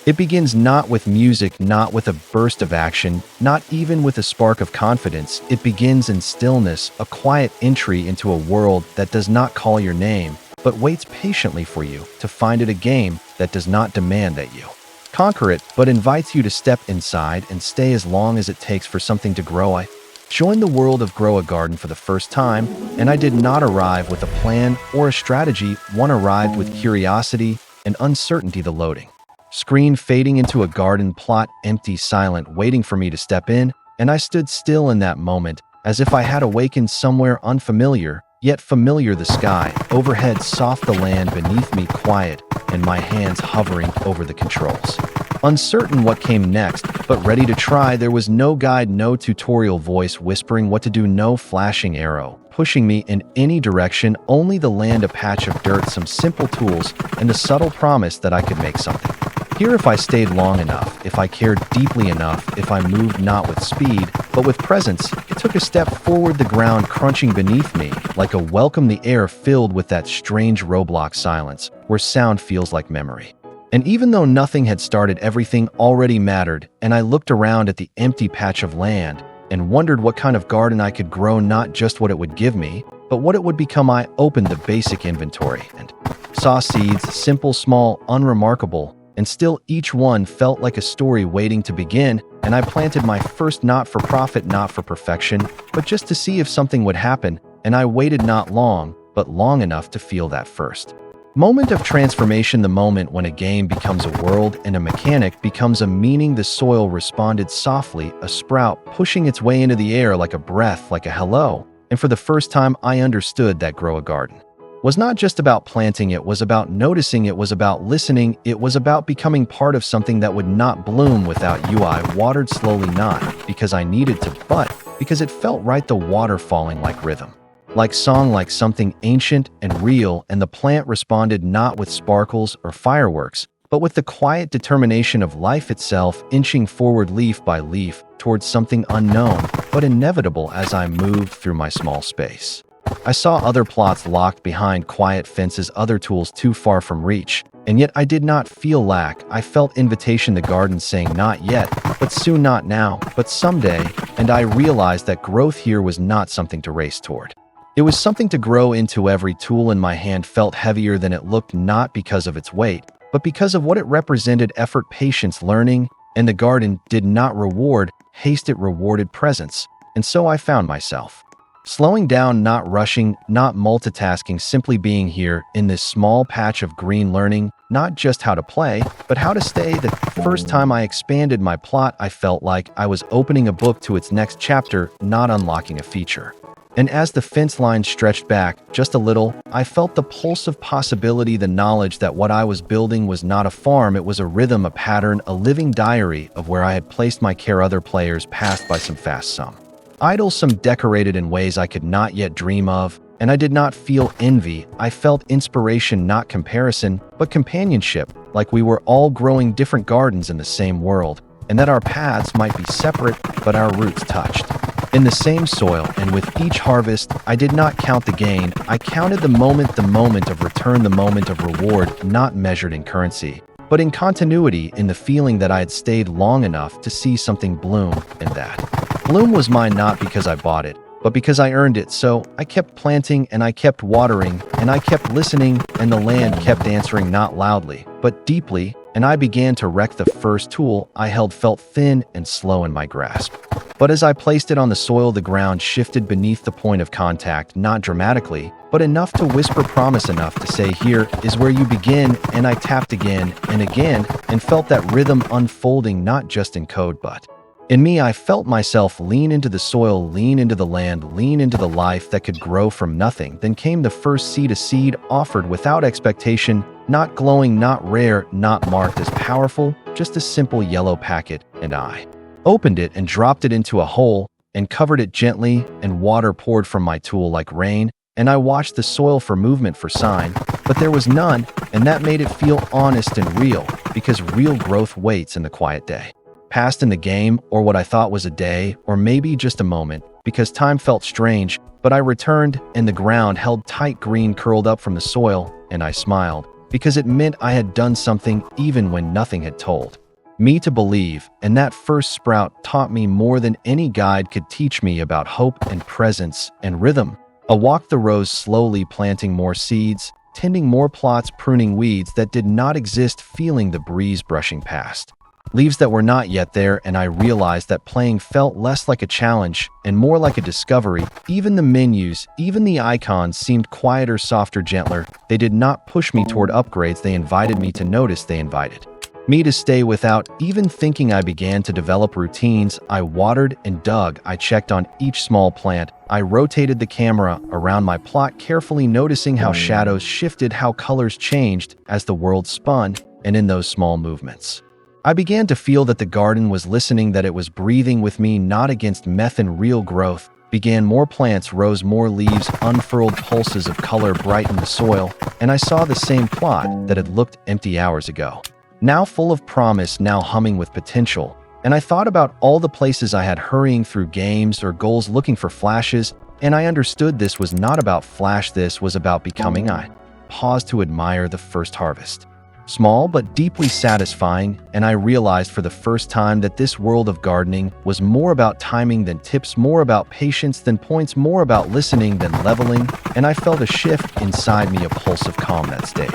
It begins not with music, not with a burst of action, not even with a spark of confidence. It begins in stillness, a quiet entry into a world that does not call your name, but waits patiently for you to find it, a game that does not demand that you conquer it, but invites you to step inside and stay as long as it takes for something to grow. I joined the world of Grow a Garden for the first time, and I did not arrive with a plan or a strategy. One arrived with curiosity and uncertainty. The loading screen fading into a garden plot, empty, silent, waiting for me to step in, and I stood still in that moment, as if I had awakened somewhere unfamiliar, yet familiar. The sky overhead soft, the land beneath me quiet, and my hands hovering over the controls. Uncertain what came next, but ready to try. There was no guide, no tutorial voice whispering what to do, no flashing arrow pushing me in any direction, only the land, a patch of dirt, some simple tools, and the subtle promise that I could make something here if I stayed long enough, if I cared deeply enough, if I moved not with speed, but with presence. It took a step forward, the ground crunching beneath me like a welcome, the air filled with that strange Roblox silence where sound feels like memory. And even though nothing had started, everything already mattered, and I looked around at the empty patch of land and wondered what kind of garden I could grow, not just what it would give me, but what it would become. I opened the basic inventory and saw seeds, simple, small, unremarkable, and still each one felt like a story waiting to begin. And I planted my first, not for profit, not for perfection, but just to see if something would happen. And I waited not long, but long enough to feel that first moment of transformation, the moment when a game becomes a world and a mechanic becomes a meaning. The soil responded softly, a sprout pushing its way into the air like a breath, like a hello. And for the first time, I understood that Grow a Garden was not just about planting, it was about noticing, it was about listening, it was about becoming part of something that would not bloom without you. I watered slowly, not because I needed to, but because it felt right, the water falling like rhythm, like song, like something ancient and real. And the plant responded not with sparkles or fireworks, but with the quiet determination of life itself, inching forward leaf by leaf towards something unknown but inevitable. As I moved through my small space, I saw other plots locked behind quiet fences, other tools too far from reach, and yet I did not feel lack. I felt invitation, the garden saying not yet, but soon, not now, but someday. And I realized that growth here was not something to race toward. It was something to grow into. Every tool in my hand felt heavier than it looked, not because of its weight, but because of what it represented: effort, patience, learning. And the garden did not reward haste, it rewarded presence. And so I found myself slowing down, not rushing, not multitasking, simply being here in this small patch of green, learning not just how to play, but how to stay. The first time I expanded my plot, I felt like I was opening a book to its next chapter, not unlocking a feature. And as the fence line stretched back just a little, I felt the pulse of possibility, the knowledge that what I was building was not a farm, it was a rhythm, a pattern, a living diary of where I had placed my care. Other players passed by, some fast, some idle, some decorated in ways I could not yet dream of. And I did not feel envy, I felt inspiration, not comparison, but companionship, like we were all growing different gardens in the same world, and that our paths might be separate, but our roots touched in the same soil. And with each harvest, I did not count the gain, I counted the moment of return, the moment of reward, not measured in currency, but in continuity, in the feeling that I had stayed long enough to see something bloom, and that bloom was mine not because I bought it, but because I earned it. So I kept planting, and I kept watering, and I kept listening, and the land kept answering, not loudly, but deeply. And I began to wreck. The first tool I held felt thin and slow in my grasp, but as I placed it on the soil, the ground shifted beneath the point of contact, not dramatically, but enough to whisper promise, enough to say, here is where you begin. And I tapped again and again, and felt that rhythm unfolding, not just in code, but in me. I felt myself lean into the soil, lean into the land, lean into the life that could grow from nothing. Then came the first seed, a seed offered without expectation, not glowing, not rare, not marked as powerful, just a simple yellow packet. And I opened it and dropped it into a hole and covered it gently, and water poured from my tool like rain. And I watched the soil for movement, for sign, but there was none. And that made it feel honest and real, because real growth waits in the quiet day. Passed in the game, or what I thought was a day, or maybe just a moment, because time felt strange. But I returned, and the ground held tight, green curled up from the soil, and I smiled, because it meant I had done something even when nothing had told me to believe, and that first sprout taught me more than any guide could teach me about hope and presence and rhythm. I walked the rows slowly, planting more seeds, tending more plots, pruning weeds that did not exist, feeling the breeze brushing past leaves that were not yet there, and I realized that playing felt less like a challenge and more like a discovery. Even the menus, even the icons seemed quieter, softer, gentler. They did not push me toward upgrades, they invited me to notice, they invited me to stay. Without even thinking, I began to develop routines. I watered and dug, I checked on each small plant, I rotated the camera around my plot carefully, noticing how shadows shifted, how colors changed as the world spun, and in those small movements, I began to feel that the garden was listening, that it was breathing with me, not against method. Real growth began. More plants rose, more leaves unfurled, pulses of color brightened the soil, and I saw the same plot that had looked empty hours ago, now full of promise, now humming with potential. And I thought about all the places I had hurrying through games or goals, looking for flashes, and I understood this was not about flash, this was about becoming. I paused to admire the first harvest. Small but deeply satisfying, and I realized for the first time that this world of gardening was more about timing than tips, more about patience than points, more about listening than leveling, and I felt a shift inside me, a pulse of calm that stayed.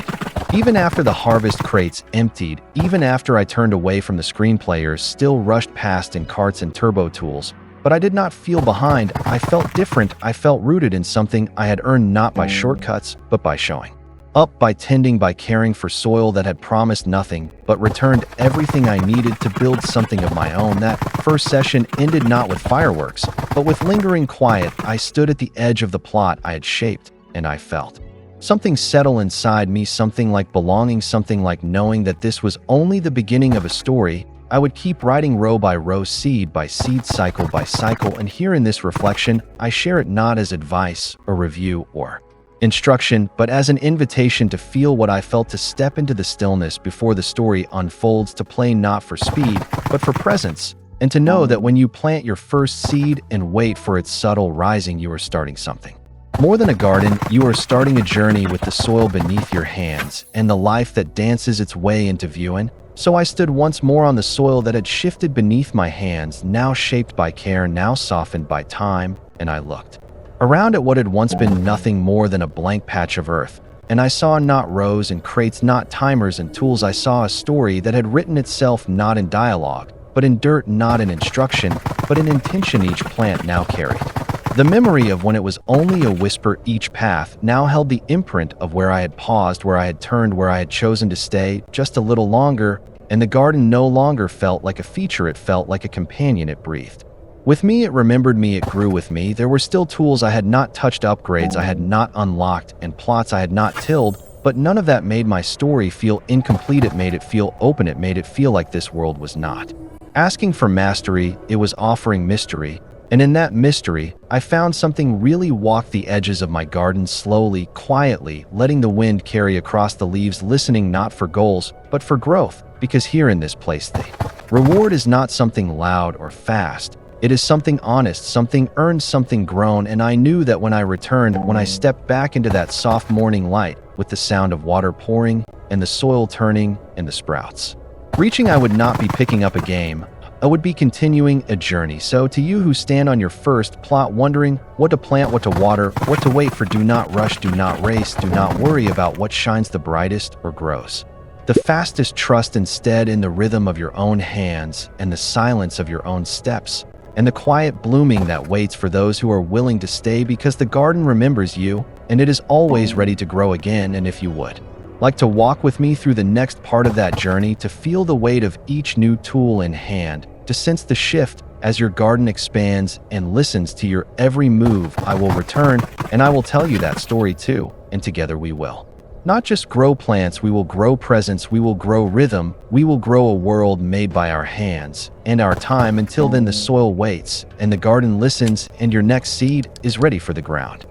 Even after the harvest crates emptied, even after I turned away from the screen, players still rushed past in carts and turbo tools, but I did not feel behind. I felt different. I felt rooted in something I had earned, not by shortcuts, but by showing up, by tending, by caring for soil that had promised nothing, but returned everything I needed to build something of my own. That first session ended not with fireworks, but with lingering quiet. I stood at the edge of the plot I had shaped, and I felt something settle inside me, something like belonging, something like knowing that this was only the beginning of a story I would keep writing, row by row, seed by seed, cycle by cycle. And here in this reflection, I share it not as advice or review or instruction, but as an invitation to feel what I felt, to step into the stillness before the story unfolds, to play not for speed, but for presence, and to know that when you plant your first seed and wait for its subtle rising, you are starting something more than a garden. You are starting a journey with the soil beneath your hands and the life that dances its way into view. And so I stood once more on the soil that had shifted beneath my hands, now shaped by care, now softened by time, and I looked around at what had once been nothing more than a blank patch of earth, and I saw not rows and crates, not timers and tools. I saw a story that had written itself not in dialogue, but in dirt, not in instruction, but in intention. Each plant now carried the memory of when it was only a whisper. Each path now held the imprint of where I had paused, where I had turned, where I had chosen to stay just a little longer, and the garden no longer felt like a feature, it felt like a companion. It breathed with me, it remembered me, it grew with me. There were still tools I had not touched, upgrades I had not unlocked, and plots I had not tilled, but none of that made my story feel incomplete. It made it feel open. It made it feel like this world was not asking for mastery, it was offering mystery. And in that mystery, I found something really. Walked the edges of my garden slowly, quietly, letting the wind carry across the leaves, listening not for goals, but for growth, because here in this place the reward is not something loud or fast. It is something honest, something earned, something grown. And I knew that when I returned, when I stepped back into that soft morning light, with the sound of water pouring and the soil turning and the sprouts reaching, I would not be picking up a game. I would be continuing a journey. So to you who stand on your first plot, wondering what to plant, what to water, what to wait for, do not rush, do not race, do not worry about what shines the brightest or grows the fastest. Trust instead in the rhythm of your own hands and the silence of your own steps, and the quiet blooming that waits for those who are willing to stay, because the garden remembers you, and it is always ready to grow again. And if you would like to walk with me through the next part of that journey, to feel the weight of each new tool in hand, to sense the shift as your garden expands and listens to your every move, I will return, and I will tell you that story too, and together we will not just grow plants, we will grow presence, we will grow rhythm, we will grow a world made by our hands and our time. Until then, the soil waits and the garden listens, and your next seed is ready for the ground.